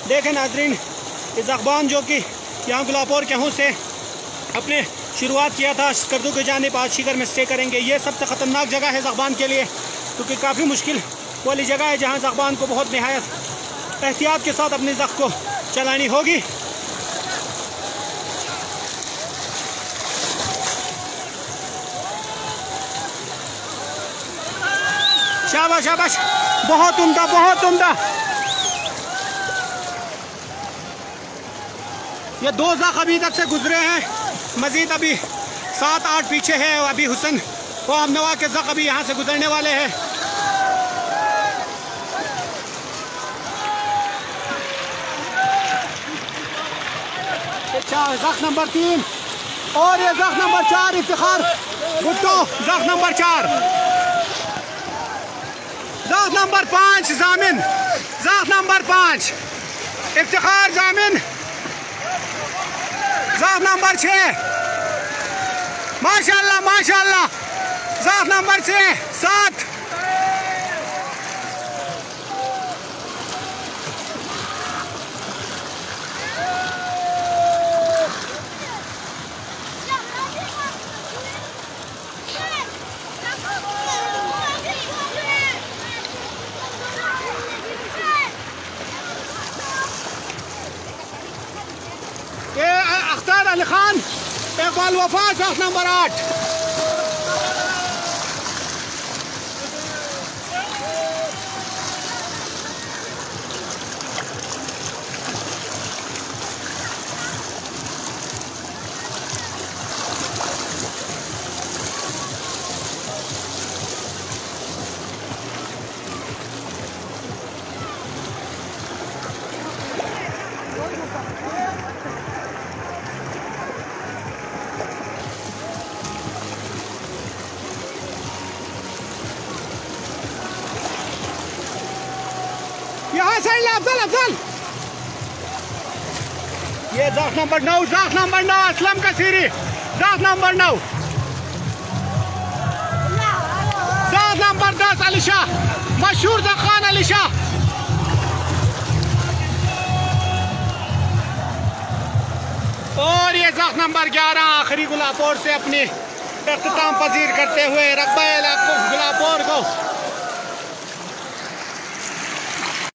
देखें नाजरीन, इस अखबान जो कि यहाँ गुलापोर गेहूँ से अपने शुरुआत किया था स्कर्दू की जानिब, आज शिकर में स्टे करेंगे। ये सबसे ख़तरनाक जगह है ज़बान के लिए, क्योंकि काफ़ी मुश्किल वाली जगह है जहाँ ज़बान को बहुत नहायत एहतियात के साथ अपने ज़ख्म को चलानी होगी। शाबाश शाबाश, बहुत उम्दा बहुत उम्दा। ये 2 ज़ख्म अभी तक से गुजरे हैं, मजीद अभी 7-8 पीछे है। अभी हुसैन व अमनवा के ज़ख्म अभी यहाँ से गुजरने वाले हैं। ज़ख्म नंबर 3 और ये ज़ख्म नंबर 4 इफ्तिखार भुट्टो, ज़ख्म नंबर 4, ज़ख्म नंबर 5 जामिन, ज़ख्म नंबर 5 इफ्तिखार जामिन, ज़ख्म नंबर 6 माशाल्लाह माशाल्लाह, ज़ख्म नंबर 6 7 अख्तर अली खान इकबाल वफा, ज़ख्म नंबर 8। यहाँ से अफजल अफजल, ये ज़ख्म नंबर 9, ज़ख्म नंबर 9 असलम कसीरी, ज़ख्म नंबर 9, ज़ख्म नंबर 10 अली शाह, मशहूर ज़खान अली शाह, और ये ज़ख्म नंबर 11 आखिरी गुलापोर से अपनी इख्तिताम पजीर करते हुए रक़बा गुलापोर को